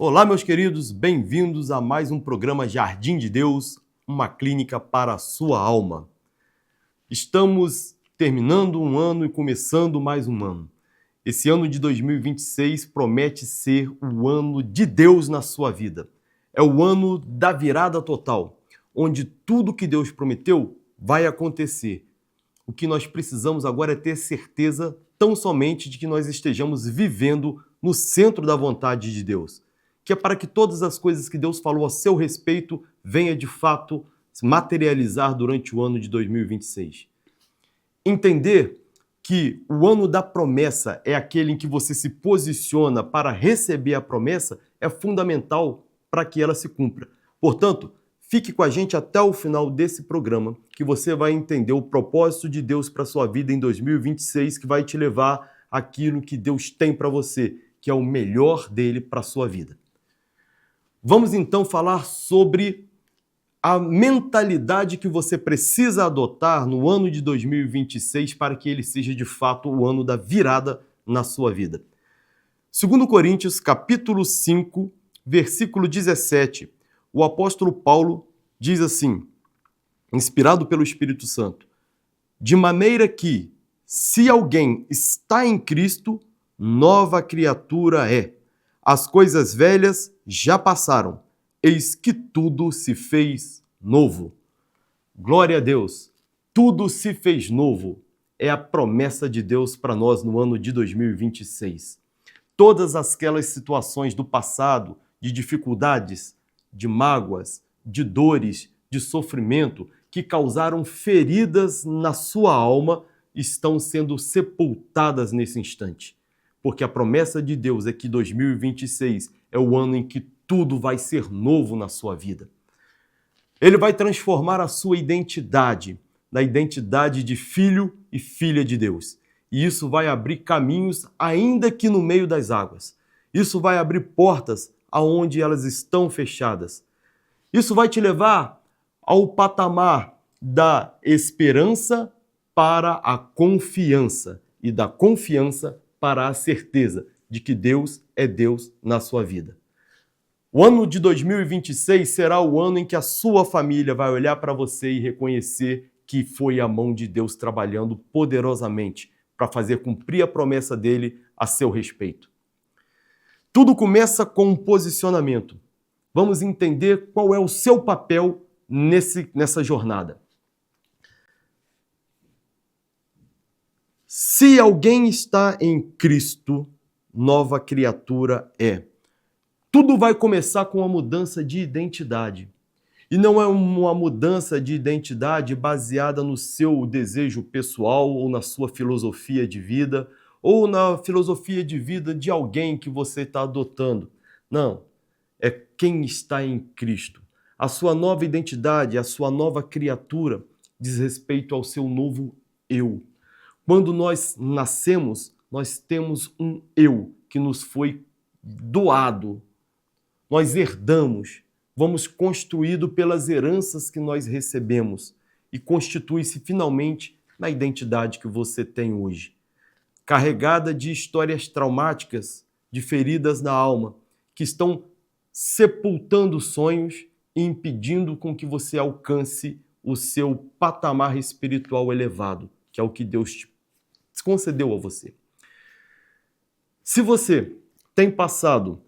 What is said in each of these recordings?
Olá, meus queridos, bem-vindos a mais um programa Jardim de Deus, uma clínica para a sua alma. Estamos terminando um ano e começando mais um ano. Esse ano de 2026 promete ser o ano de Deus na sua vida. É o ano da virada total, onde tudo que Deus prometeu vai acontecer. O que nós precisamos agora é ter certeza tão somente de que nós estejamos vivendo no centro da vontade de Deus, que é para que todas as coisas que Deus falou a seu respeito venha de fato se materializar durante o ano de 2026. Entender que o ano da promessa é aquele em que você se posiciona para receber a promessa é fundamental para que ela se cumpra. Portanto, fique com a gente até o final desse programa, que você vai entender o propósito de Deus para a sua vida em 2026, que vai te levar àquilo que Deus tem para você, que é o melhor dele para a sua vida. Vamos então falar sobre a mentalidade que você precisa adotar no ano de 2026 para que ele seja de fato o ano da virada na sua vida. 2 Coríntios, capítulo 5, versículo 17, o apóstolo Paulo diz assim, inspirado pelo Espírito Santo, de maneira que, se alguém está em Cristo, nova criatura é. As coisas velhas já passaram, eis que tudo se fez novo. Glória a Deus, tudo se fez novo. É a promessa de Deus para nós no ano de 2026. Todas aquelas situações do passado, de dificuldades, de mágoas, de dores, de sofrimento, que causaram feridas na sua alma, estão sendo sepultadas nesse instante. Porque a promessa de Deus é que 2026 é o ano em que tudo vai ser novo na sua vida. Ele vai transformar a sua identidade na identidade de filho e filha de Deus. E isso vai abrir caminhos, ainda que no meio das águas. Isso vai abrir portas aonde elas estão fechadas. Isso vai te levar ao patamar da esperança para a confiança e da confiança para a certeza de que Deus é Deus na sua vida. O ano de 2026 será o ano em que a sua família vai olhar para você e reconhecer que foi a mão de Deus trabalhando poderosamente para fazer cumprir a promessa dele a seu respeito. Tudo começa com um posicionamento. Vamos entender qual é o seu papel nessa jornada. Se alguém está em Cristo, nova criatura é. Tudo vai começar com uma mudança de identidade. E não é uma mudança de identidade baseada no seu desejo pessoal ou na sua filosofia de vida ou na filosofia de vida de alguém que você está adotando. Não, é quem está em Cristo. A sua nova identidade, a sua nova criatura diz respeito ao seu novo eu. Quando nós nascemos, nós temos um eu que nos foi doado. Nós herdamos, vamos construído pelas heranças que nós recebemos e constitui-se finalmente na identidade que você tem hoje. Carregada de histórias traumáticas, de feridas na alma, que estão sepultando sonhos e impedindo com que você alcance o seu patamar espiritual elevado, que é o que Deus te concedeu a você. Se você tem passado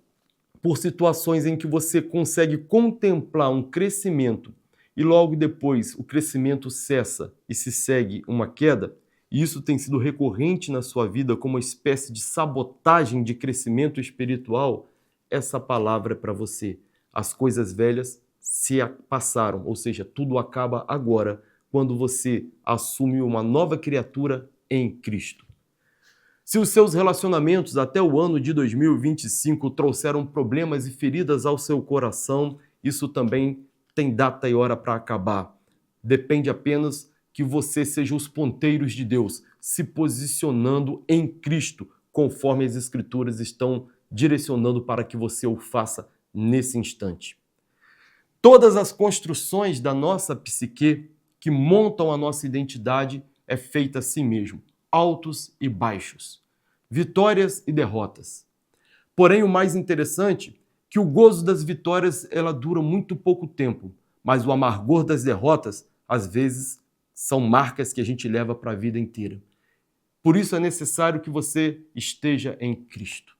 por situações em que você consegue contemplar um crescimento e logo depois o crescimento cessa e se segue uma queda, e isso tem sido recorrente na sua vida como uma espécie de sabotagem de crescimento espiritual, essa palavra é para você. As coisas velhas se passaram, ou seja, tudo acaba agora, quando você assume uma nova criatura em Cristo. Se os seus relacionamentos até o ano de 2025 trouxeram problemas e feridas ao seu coração, isso também tem data e hora para acabar. Depende apenas que você seja os ponteiros de Deus, se posicionando em Cristo, conforme as Escrituras estão direcionando para que você o faça nesse instante. Todas as construções da nossa psique que montam a nossa identidade é feita assim mesmo, altos e baixos, vitórias e derrotas. Porém, o mais interessante que o gozo das vitórias ela dura muito pouco tempo, mas o amargor das derrotas, às vezes, são marcas que a gente leva para a vida inteira. Por isso é necessário que você esteja em Cristo.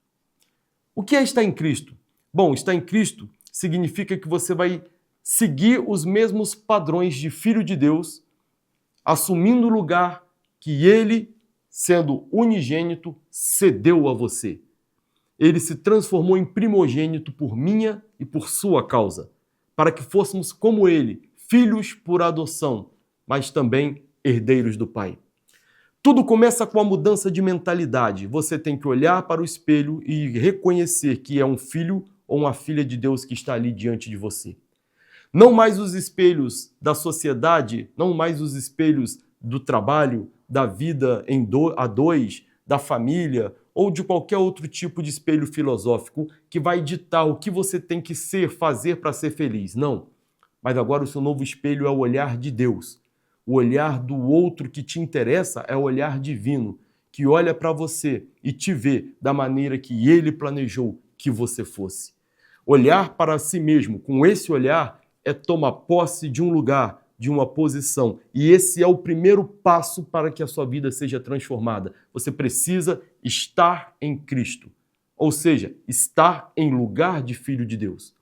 O que é estar em Cristo? Bom, estar em Cristo significa que você vai seguir os mesmos padrões de filho de Deus, assumindo o lugar que ele, sendo unigênito, cedeu a você. Ele se transformou em primogênito por minha e por sua causa, para que fôssemos como ele, filhos por adoção, mas também herdeiros do Pai. Tudo começa com a mudança de mentalidade. Você tem que olhar para o espelho e reconhecer que é um filho ou uma filha de Deus que está ali diante de você. Não mais os espelhos da sociedade, não mais os espelhos do trabalho, da vida a dois, da família ou de qualquer outro tipo de espelho filosófico que vai ditar o que você tem que ser, fazer para ser feliz. Não. Mas agora o seu novo espelho é o olhar de Deus. O olhar do outro que te interessa é o olhar divino, que olha para você e te vê da maneira que ele planejou que você fosse. Olhar para si mesmo com esse olhar é tomar posse de um lugar, de uma posição. E esse é o primeiro passo para que a sua vida seja transformada. Você precisa estar em Cristo, ou seja, estar em lugar de filho de Deus.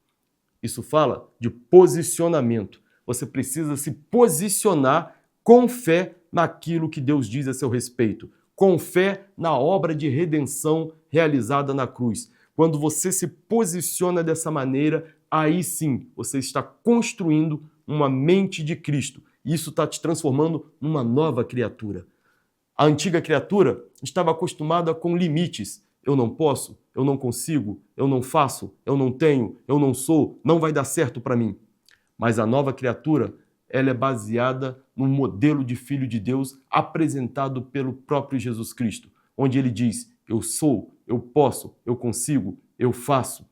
Isso fala de posicionamento. Você precisa se posicionar com fé naquilo que Deus diz a seu respeito, com fé na obra de redenção realizada na cruz. Quando você se posiciona dessa maneira, aí sim você está construindo uma mente de Cristo. E isso está te transformando numa nova criatura. A antiga criatura estava acostumada com limites. Eu não posso, eu não consigo, eu não faço, eu não tenho, eu não sou, não vai dar certo para mim. Mas a nova criatura, ela é baseada no modelo de filho de Deus apresentado pelo próprio Jesus Cristo, onde ele diz, eu sou, eu posso, eu consigo, eu faço.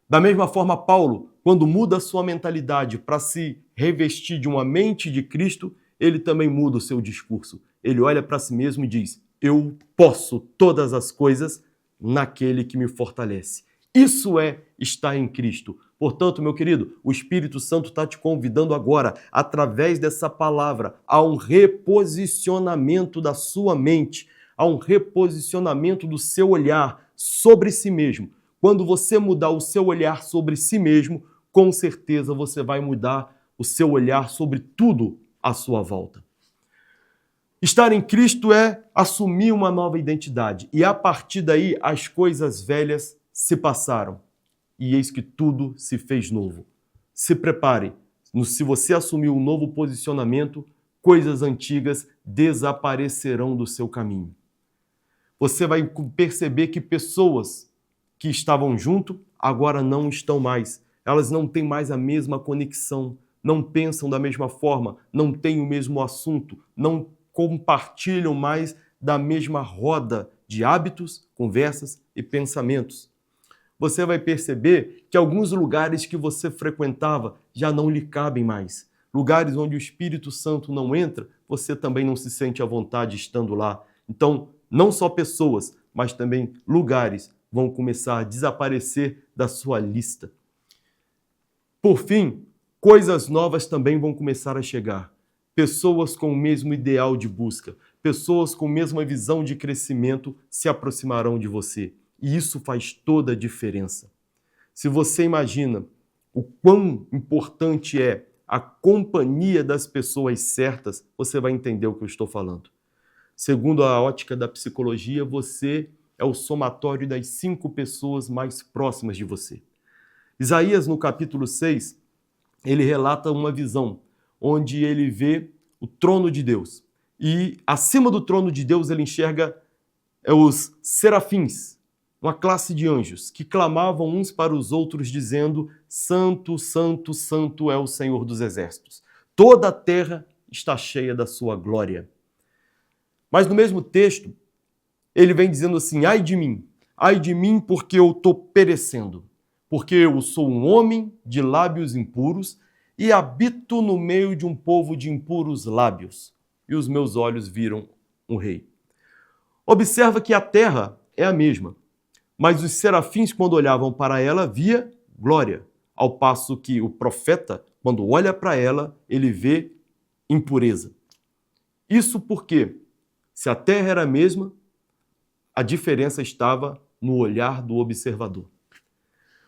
Da mesma forma, Paulo, quando muda a sua mentalidade para se revestir de uma mente de Cristo, ele também muda o seu discurso. Ele olha para si mesmo e diz, eu posso todas as coisas naquele que me fortalece. Isso é estar em Cristo. Portanto, meu querido, o Espírito Santo está te convidando agora, através dessa palavra, a um reposicionamento da sua mente, a um reposicionamento do seu olhar sobre si mesmo. Quando você mudar o seu olhar sobre si mesmo, com certeza você vai mudar o seu olhar sobre tudo à sua volta. Estar em Cristo é assumir uma nova identidade e a partir daí as coisas velhas se passaram e eis que tudo se fez novo. Se prepare, se você assumir um novo posicionamento, coisas antigas desaparecerão do seu caminho. Você vai perceber que pessoas que estavam junto agora não estão mais. Elas não têm mais a mesma conexão, não pensam da mesma forma, não têm o mesmo assunto, não compartilham mais da mesma roda de hábitos, conversas e pensamentos. Você vai perceber que alguns lugares que você frequentava já não lhe cabem mais. Lugares onde o Espírito Santo não entra, você também não se sente à vontade estando lá. Então, não só pessoas, mas também lugares vão começar a desaparecer da sua lista. Por fim, coisas novas também vão começar a chegar. Pessoas com o mesmo ideal de busca, pessoas com a mesma visão de crescimento se aproximarão de você. E isso faz toda a diferença. Se você imagina o quão importante é a companhia das pessoas certas, você vai entender o que eu estou falando. Segundo a ótica da psicologia, você é o somatório das 5 pessoas mais próximas de você. Isaías, no capítulo 6, ele relata uma visão onde ele vê o trono de Deus. E acima do trono de Deus ele enxerga os serafins, uma classe de anjos que clamavam uns para os outros dizendo, Santo, Santo, Santo é o Senhor dos Exércitos. Toda a terra está cheia da sua glória. Mas no mesmo texto, ele vem dizendo assim, ai de mim porque eu estou perecendo, porque eu sou um homem de lábios impuros e habito no meio de um povo de impuros lábios, e os meus olhos viram um rei. Observa que a terra é a mesma, Mas os serafins, quando olhavam para ela, via glória, ao passo que o profeta, quando olha para ela, ele vê impureza. Isso porque, se a terra era a mesma, a diferença estava no olhar do observador.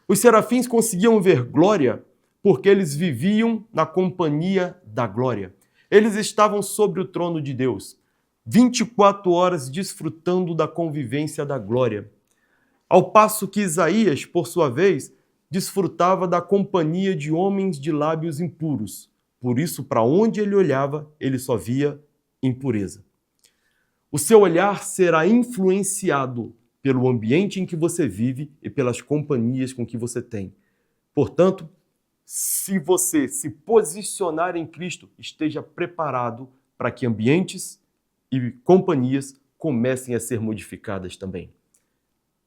Os serafins conseguiam ver glória porque eles viviam na companhia da glória. Eles estavam sobre o trono de Deus, 24 horas desfrutando da convivência da glória. Ao passo que Isaías, por sua vez, desfrutava da companhia de homens de lábios impuros. Por isso, para onde ele olhava, ele só via impureza. O seu olhar será influenciado pelo ambiente em que você vive e pelas companhias com que você tem. Portanto, se você se posicionar em Cristo, esteja preparado para que ambientes e companhias comecem a ser modificadas também.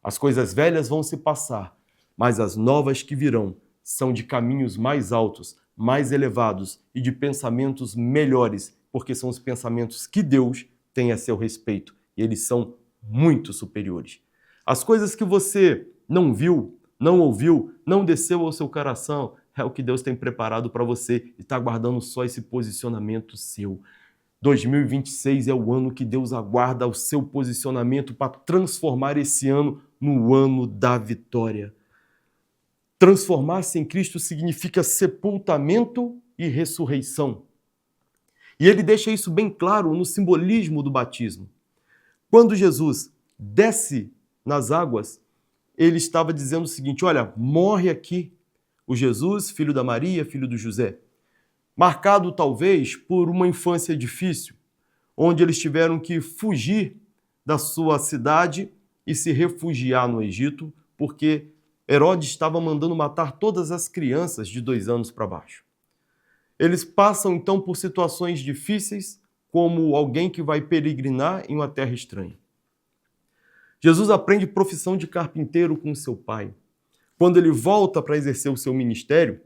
As coisas velhas vão se passar, mas as novas que virão são de caminhos mais altos, mais elevados e de pensamentos melhores, porque são os pensamentos que Deus tem a seu respeito e eles são muito superiores. As coisas que você não viu, não ouviu, não desceu ao seu coração, é o que Deus tem preparado para você e está aguardando só esse posicionamento seu. 2026 é o ano que Deus aguarda o seu posicionamento para transformar esse ano no ano da vitória. Transformar-se em Cristo significa sepultamento e ressurreição. E ele deixa isso bem claro no simbolismo do batismo. Quando Jesus desce nas águas, ele estava dizendo o seguinte: olha, morre aqui o Jesus, filho da Maria, filho do José. Marcado talvez por uma infância difícil, onde eles tiveram que fugir da sua cidade e se refugiar no Egito, porque Herodes estava mandando matar todas as crianças de 2 anos para baixo. Eles passam então por situações difíceis, como alguém que vai peregrinar em uma terra estranha. Jesus aprende profissão de carpinteiro com seu pai. Quando ele volta para exercer o seu ministério,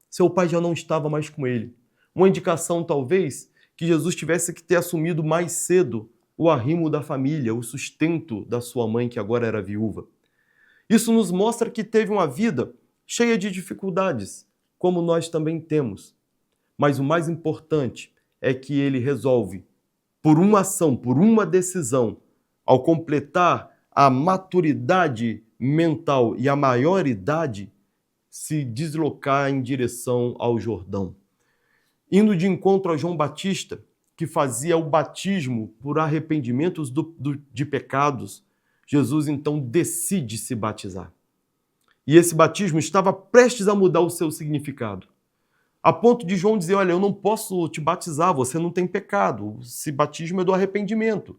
seu pai já não estava mais com ele. Uma indicação, talvez, que Jesus tivesse que ter assumido mais cedo o arrimo da família, o sustento da sua mãe, que agora era viúva. Isso nos mostra que teve uma vida cheia de dificuldades, como nós também temos. Mas o mais importante é que ele resolve, por uma ação, por uma decisão, ao completar a maturidade mental e a maioridade, se deslocar em direção ao Jordão. Indo de encontro a João Batista, que fazia o batismo por arrependimentos de pecados, Jesus então decide se batizar. E esse batismo estava prestes a mudar o seu significado. A ponto de João dizer, olha, eu não posso te batizar, você não tem pecado, esse batismo é do arrependimento.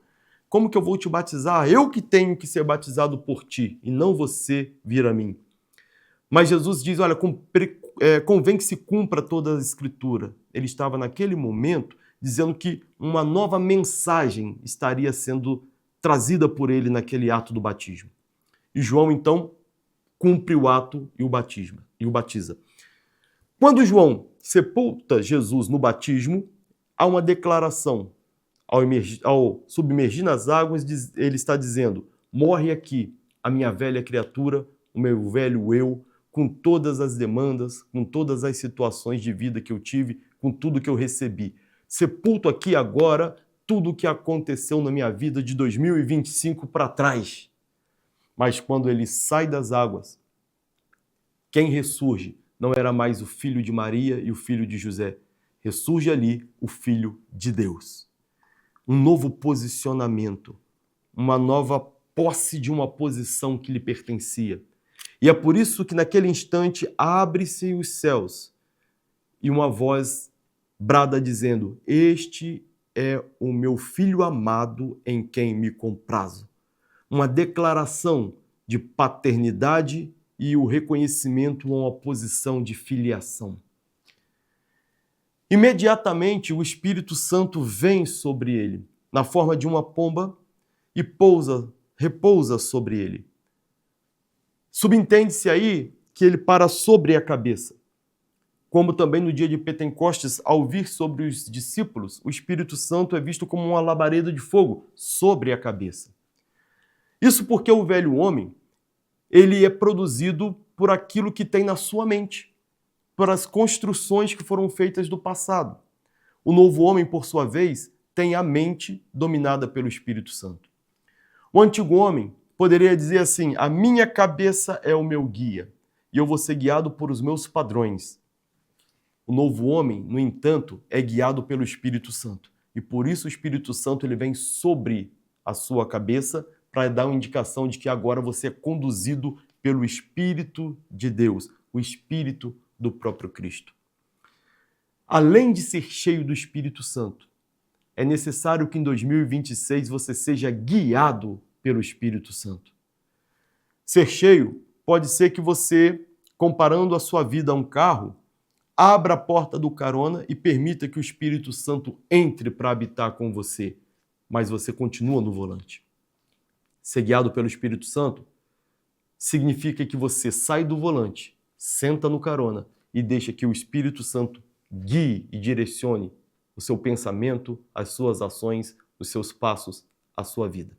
Como que eu vou te batizar? Eu que tenho que ser batizado por ti, e não você vir a mim. Mas Jesus diz, olha, convém que se cumpra toda a Escritura. Ele estava naquele momento dizendo que uma nova mensagem estaria sendo trazida por ele naquele ato do batismo. E João, então, cumpre o ato e o batiza. Quando João sepulta Jesus no batismo, há uma declaração. Ao submergir nas águas, ele está dizendo, morre aqui a minha velha criatura, o meu velho eu, com todas as demandas, com todas as situações de vida que eu tive, com tudo que eu recebi. Sepulto aqui agora tudo o que aconteceu na minha vida de 2025 para trás. Mas quando ele sai das águas, quem ressurge não era mais o filho de Maria e o filho de José. Ressurge ali o Filho de Deus. Um novo posicionamento, uma nova posse de uma posição que lhe pertencia. E é por isso que naquele instante abre-se os céus e uma voz brada dizendo, este é o meu filho amado em quem me comprazo. Uma declaração de paternidade e o reconhecimento a uma posição de filiação. Imediatamente o Espírito Santo vem sobre ele, na forma de uma pomba, e repousa sobre ele. Subentende-se aí que ele para sobre a cabeça. Como também no dia de Pentecostes, ao vir sobre os discípulos, o Espírito Santo é visto como uma labareda de fogo sobre a cabeça. Isso porque o velho homem, ele é produzido por aquilo que tem na sua mente, por as construções que foram feitas do passado. O novo homem, por sua vez, tem a mente dominada pelo Espírito Santo. O antigo homem poderia dizer assim: a minha cabeça é o meu guia e eu vou ser guiado por os meus padrões. O novo homem, no entanto, é guiado pelo Espírito Santo. E por isso o Espírito Santo ele vem sobre a sua cabeça para dar uma indicação de que agora você é conduzido pelo Espírito de Deus, o Espírito do próprio Cristo. Além de ser cheio do Espírito Santo, é necessário que em 2026 você seja guiado pelo Espírito Santo. Ser cheio pode ser que você, comparando a sua vida a um carro, abra a porta do carona e permita que o Espírito Santo entre para habitar com você, mas você continua no volante. Ser guiado pelo Espírito Santo significa que você sai do volante, senta no carona e deixa que o Espírito Santo guie e direcione o seu pensamento, as suas ações, os seus passos, a sua vida.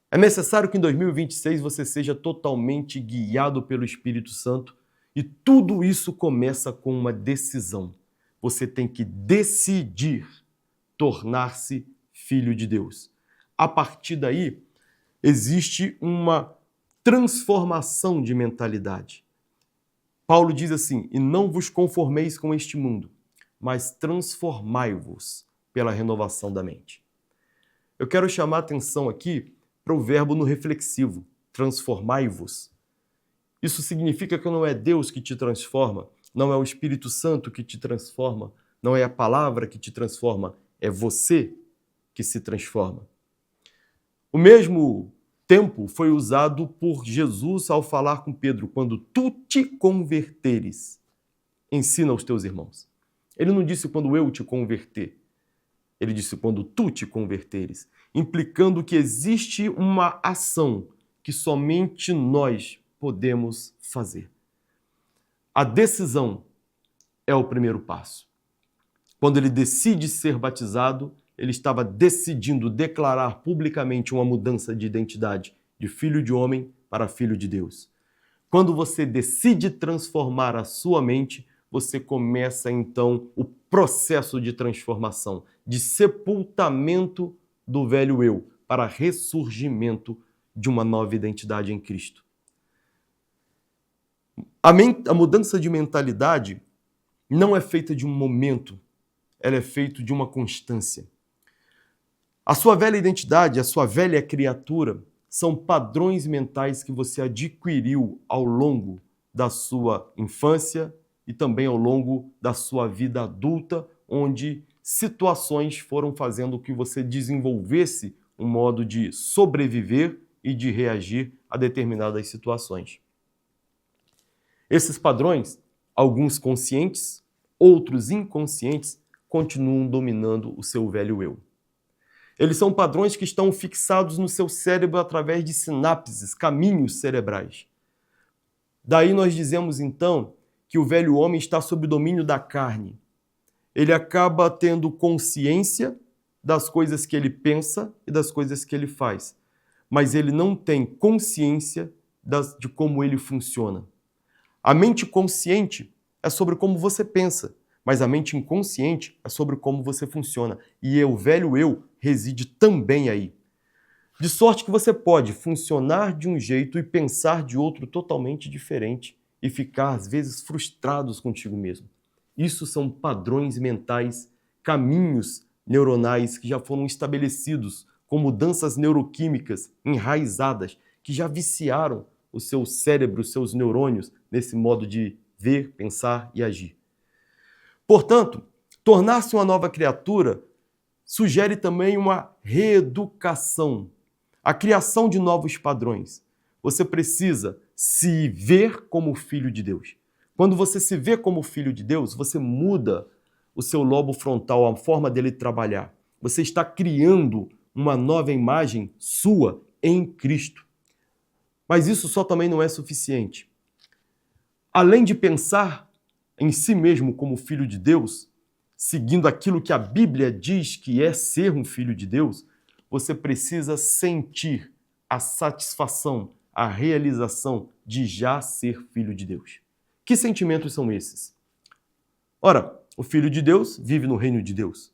É necessário que em 2026 você seja totalmente guiado pelo Espírito Santo e tudo isso começa com uma decisão. Você tem que decidir tornar-se filho de Deus. A partir daí, existe uma transformação de mentalidade. Paulo diz assim: e não vos conformeis com este mundo, mas transformai-vos pela renovação da mente. Eu quero chamar a atenção aqui para o verbo no reflexivo, transformai-vos. Isso significa que não é Deus que te transforma, não é o Espírito Santo que te transforma, não é a palavra que te transforma, é você que se transforma. O mesmo tempo foi usado por Jesus ao falar com Pedro: quando tu te converteres, ensina aos teus irmãos. Ele não disse quando eu te converter, ele disse quando tu te converteres, implicando que existe uma ação que somente nós podemos fazer. A decisão é o primeiro passo. Quando ele decide ser batizado, ele estava decidindo declarar publicamente uma mudança de identidade de filho de homem para filho de Deus. Quando você decide transformar a sua mente, você começa então o processo de transformação, de sepultamento do velho eu para ressurgimento de uma nova identidade em Cristo. A mudança de mentalidade não é feita de um momento, ela é feita de uma constância. A sua velha identidade, a sua velha criatura, são padrões mentais que você adquiriu ao longo da sua infância e também ao longo da sua vida adulta, onde situações foram fazendo que você desenvolvesse um modo de sobreviver e de reagir a determinadas situações. Esses padrões, alguns conscientes, outros inconscientes, continuam dominando o seu velho eu. Eles são padrões que estão fixados no seu cérebro através de sinapses, caminhos cerebrais. Daí nós dizemos então que o velho homem está sob o domínio da carne. Ele acaba tendo consciência das coisas que ele pensa e das coisas que ele faz, mas ele não tem consciência de como ele funciona. A mente consciente é sobre como você pensa, mas a mente inconsciente é sobre como você funciona. E o velho eu reside também aí. De sorte que você pode funcionar de um jeito e pensar de outro totalmente diferente e ficar, às vezes, frustrados contigo mesmo. Isso são padrões mentais, caminhos neuronais que já foram estabelecidos com mudanças neuroquímicas enraizadas, que já viciaram o seu cérebro, os seus neurônios, nesse modo de ver, pensar e agir. Portanto, tornar-se uma nova criatura sugere também uma reeducação, a criação de novos padrões. Você precisa se ver como filho de Deus. Quando você se vê como filho de Deus, você muda o seu lobo frontal, a forma dele trabalhar. Você está criando uma nova imagem sua em Cristo. Mas isso só também não é suficiente. Além de pensar em si mesmo como filho de Deus, seguindo aquilo que a Bíblia diz que é ser um filho de Deus, você precisa sentir a satisfação, a realização de já ser filho de Deus. Que sentimentos são esses? Ora, o Filho de Deus vive no reino de Deus.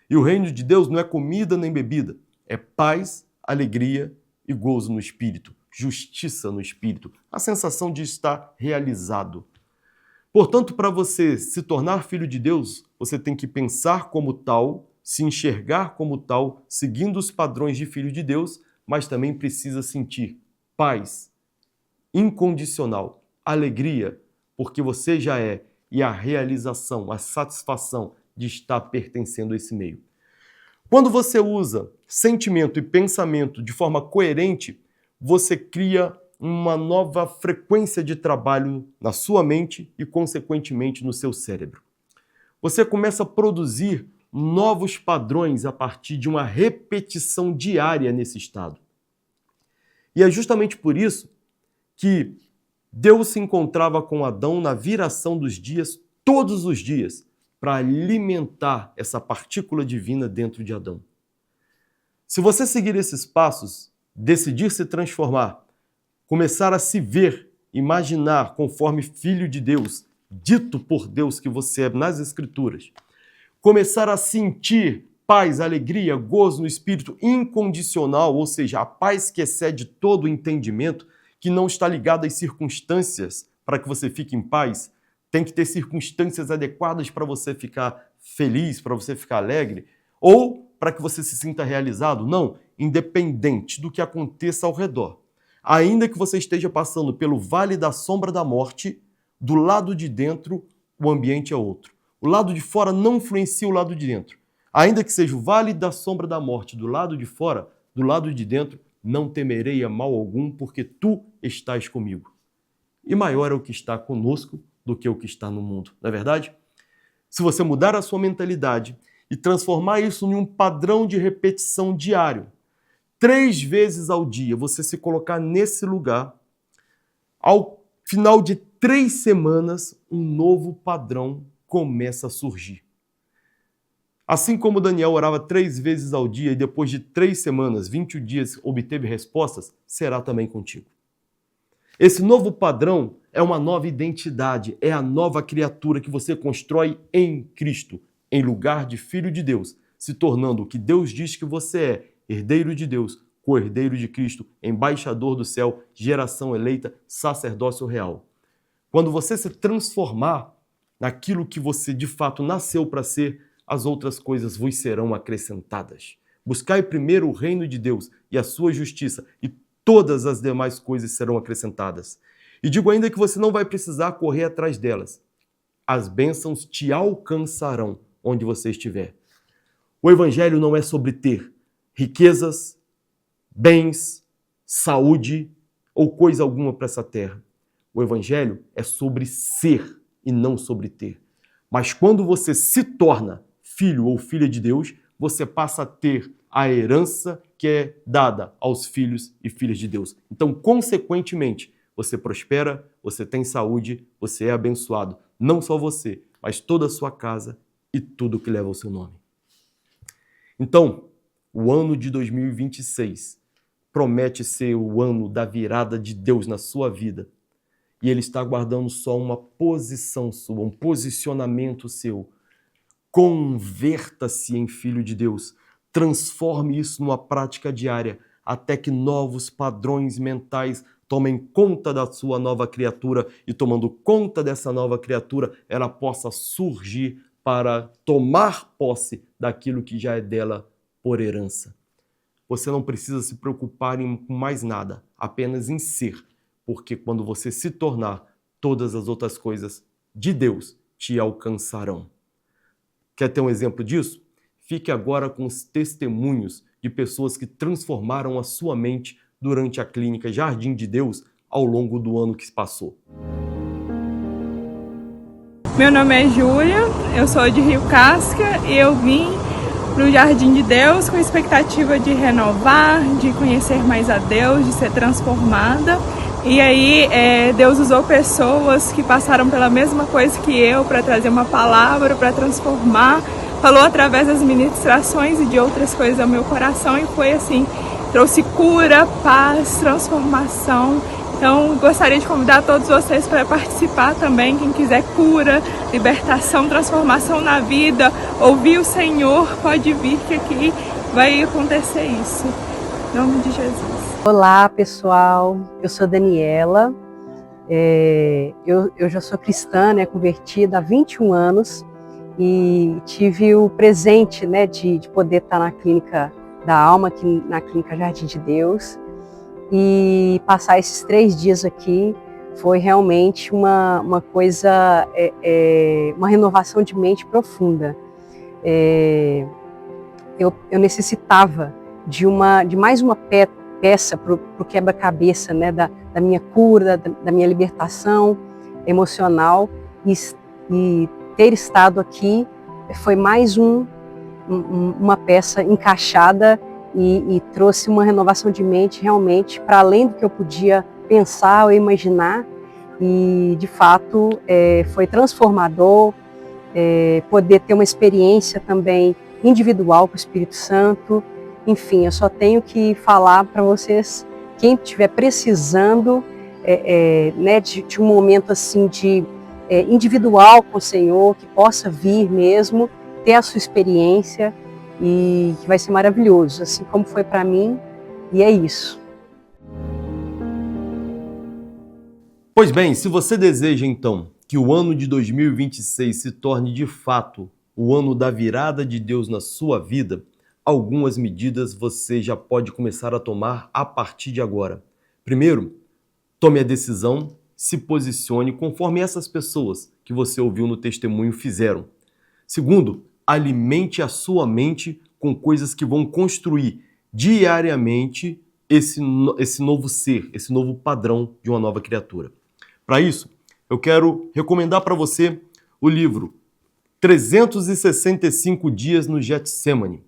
E o reino de Deus não é comida nem bebida, é paz, alegria e gozo no Espírito, justiça no Espírito, a sensação de estar realizado. Portanto, para você se tornar filho de Deus, você tem que pensar como tal, se enxergar como tal, seguindo os padrões de filho de Deus, mas também precisa sentir paz incondicional, alegria, porque você já é, e a realização, a satisfação de estar pertencendo a esse meio. Quando você usa sentimento e pensamento de forma coerente, você cria uma nova frequência de trabalho na sua mente e, consequentemente, no seu cérebro. Você começa a produzir novos padrões a partir de uma repetição diária nesse estado. E é justamente por isso que Deus se encontrava com Adão na viração dos dias, todos os dias, para alimentar essa partícula divina dentro de Adão. Se você seguir esses passos, decidir se transformar, começar a se ver, imaginar conforme filho de Deus, dito por Deus que você é nas Escrituras, começar a sentir paz, alegria, gozo no Espírito incondicional, ou seja, a paz que excede todo o entendimento, que não está ligada às circunstâncias para que você fique em paz, tem que ter circunstâncias adequadas para você ficar feliz, para você ficar alegre, ou para que você se sinta realizado. Não, independente do que aconteça ao redor. Ainda que você esteja passando pelo vale da sombra da morte, do lado de dentro o ambiente é outro. O lado de fora não influencia o lado de dentro. Ainda que seja o vale da sombra da morte do lado de fora, do lado de dentro, não temerei a mal algum, porque tu estás comigo. E maior é o que está conosco do que o que está no mundo, não é verdade? Se você mudar a sua mentalidade e transformar isso em um padrão de repetição diário, 3 vezes ao dia, você se colocar nesse lugar, ao final de 3 semanas, um novo padrão começa a surgir. Assim como Daniel orava 3 vezes ao dia e depois de 3 semanas, 21 dias, obteve respostas, será também contigo. Esse novo padrão é uma nova identidade, é a nova criatura que você constrói em Cristo, em lugar de filho de Deus, se tornando o que Deus diz que você é, herdeiro de Deus, co-herdeiro de Cristo, embaixador do céu, geração eleita, sacerdócio real. Quando você se transformar naquilo que você de fato nasceu para ser, as outras coisas vos serão acrescentadas. Buscai primeiro o reino de Deus e a sua justiça, e todas as demais coisas serão acrescentadas. E digo ainda que você não vai precisar correr atrás delas. As bênçãos te alcançarão onde você estiver. O evangelho não é sobre ter riquezas, bens, saúde ou coisa alguma para essa terra. O evangelho é sobre ser e não sobre ter. Mas quando você se torna filho ou filha de Deus, você passa a ter a herança que é dada aos filhos e filhas de Deus. Então, consequentemente, você prospera, você tem saúde, você é abençoado. Não só você, mas toda a sua casa e tudo que leva o seu nome. Então, o ano de 2026 promete ser o ano da virada de Deus na sua vida. E Ele está aguardando só uma posição sua, um posicionamento seu. Converta-se em filho de Deus. Transforme isso numa prática diária, até que novos padrões mentais tomem conta da sua nova criatura e, tomando conta dessa nova criatura, ela possa surgir para tomar posse daquilo que já é dela por herança. Você não precisa se preocupar com mais nada, apenas em ser, porque quando você se tornar, todas as outras coisas de Deus te alcançarão. Quer ter um exemplo disso? Fique agora com os testemunhos de pessoas que transformaram a sua mente durante a clínica Jardim de Deus ao longo do ano que se passou. Meu nome é Júlia, eu sou de Rio Casca e eu vim para o Jardim de Deus com a expectativa de renovar, de conhecer mais a Deus, de ser transformada. E aí Deus usou pessoas que passaram pela mesma coisa que eu para trazer uma palavra, para transformar. Falou através das ministrações e de outras coisas ao meu coração e foi assim trouxe cura, paz, transformação. Então, gostaria de convidar todos vocês para participar também, quem quiser cura, libertação, transformação na vida, ouvir o Senhor, pode vir que aqui vai acontecer isso. Em nome de Jesus. Olá, pessoal. Eu sou Daniela. Eu já sou cristã, né, convertida há 21 anos e tive o presente, né, de poder estar na Clínica da Alma, aqui na Clínica Jardim de Deus. E passar esses 3 dias aqui foi realmente uma coisa, uma renovação de mente profunda. Eu necessitava de mais uma peça para o quebra-cabeça, né, da minha cura, da minha libertação emocional, e ter estado aqui foi mais uma peça encaixada e trouxe uma renovação de mente realmente para além do que eu podia pensar ou imaginar, e de fato foi transformador poder ter uma experiência também individual com o Espírito Santo. Enfim, eu só tenho que falar para vocês, quem estiver precisando né, de um momento assim individual com o Senhor, que possa vir mesmo, ter a sua experiência, e que vai ser maravilhoso, assim como foi para mim, e é isso. Pois bem, se você deseja então que o ano de 2026 se torne de fato o ano da virada de Deus na sua vida, algumas medidas você já pode começar a tomar a partir de agora. Primeiro, tome a decisão, se posicione conforme essas pessoas que você ouviu no testemunho fizeram. Segundo, alimente a sua mente com coisas que vão construir diariamente esse novo ser, esse novo padrão de uma nova criatura. Para isso, eu quero recomendar para você o livro 365 Dias no Getsemane.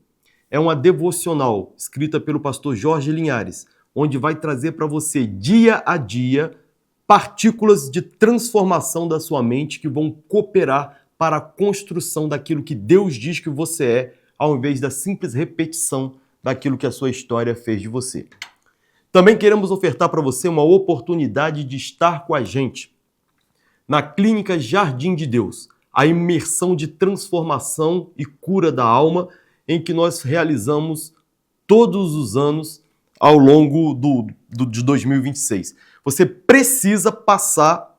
É uma devocional escrita pelo pastor Jorge Linhares, onde vai trazer para você dia a dia partículas de transformação da sua mente que vão cooperar para a construção daquilo que Deus diz que você é, ao invés da simples repetição daquilo que a sua história fez de você. Também queremos ofertar para você uma oportunidade de estar com a gente na Clínica Jardim de Deus, a imersão de transformação e cura da alma, em que nós realizamos todos os anos ao longo de 2026. Você precisa passar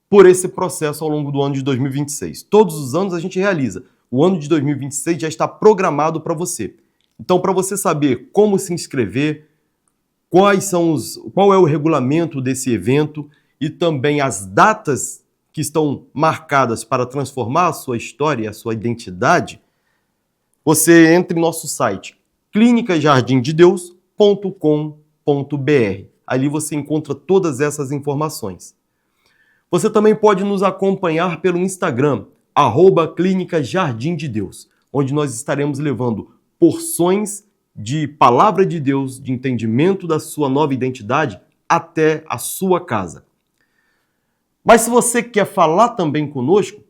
por esse processo ao longo do ano de 2026. Todos os anos a gente realiza. O ano de 2026 já está programado para você. Então, para você saber como se inscrever, qual é o regulamento desse evento e também as datas que estão marcadas para transformar a sua história, a sua identidade, você entra em nosso site clinicajardimdedeus.com.br. Ali você encontra todas essas informações. Você também pode nos acompanhar pelo Instagram, @Clínica Jardim de Deus, onde nós estaremos levando porções de palavra de Deus, de entendimento da sua nova identidade, até a sua casa. Mas se você quer falar também conosco,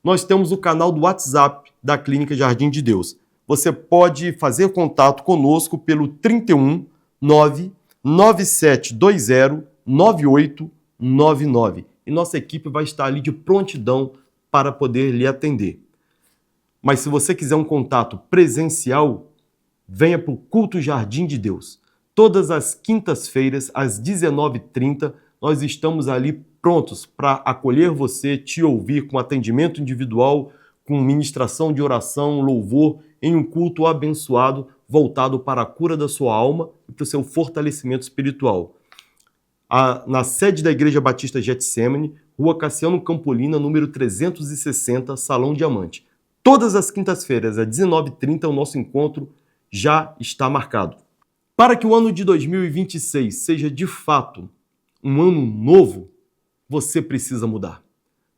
nós temos o canal do WhatsApp da Clínica Jardim de Deus. Você pode fazer contato conosco pelo 31 99720 9899. E nossa equipe vai estar ali de prontidão para poder lhe atender. Mas se você quiser um contato presencial, venha para o Culto Jardim de Deus. Todas as quintas-feiras, às 19h30, nós estamos ali prontos para acolher você, te ouvir com atendimento individual, com ministração de oração, louvor, em um culto abençoado, voltado para a cura da sua alma e para o seu fortalecimento espiritual. Na sede da Igreja Batista Getsemane, Rua Cassiano Campolina, número 360, Salão Diamante. Todas as quintas-feiras, às 19h30, o nosso encontro já está marcado. Para que o ano de 2026 seja de fato um ano novo, você precisa mudar.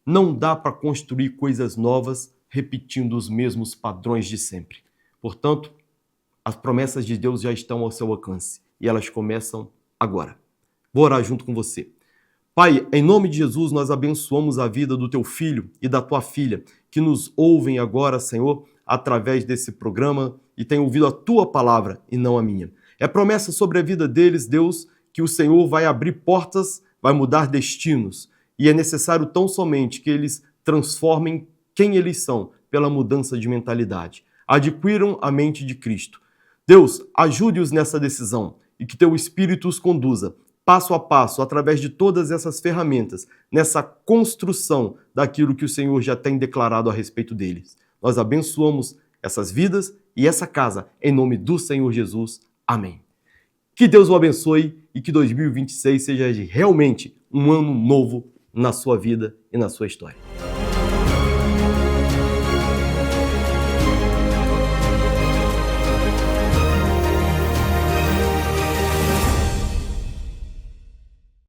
Não dá para construir coisas novas repetindo os mesmos padrões de sempre. Portanto, as promessas de Deus já estão ao seu alcance e elas começam agora. Vou orar junto com você. Pai, em nome de Jesus, nós abençoamos a vida do teu filho e da tua filha, que nos ouvem agora, Senhor, através desse programa e têm ouvido a tua palavra e não a minha. É promessa sobre a vida deles, Deus, que o Senhor vai abrir portas, vai mudar destinos. E é necessário tão somente que eles transformem quem eles são pela mudança de mentalidade. Adquiram a mente de Cristo. Deus, ajude-os nessa decisão e que teu Espírito os conduza passo a passo, através de todas essas ferramentas, nessa construção daquilo que o Senhor já tem declarado a respeito deles. Nós abençoamos essas vidas e essa casa, em nome do Senhor Jesus. Amém. Que Deus o abençoe e que 2026 seja realmente um ano novo na sua vida e na sua história.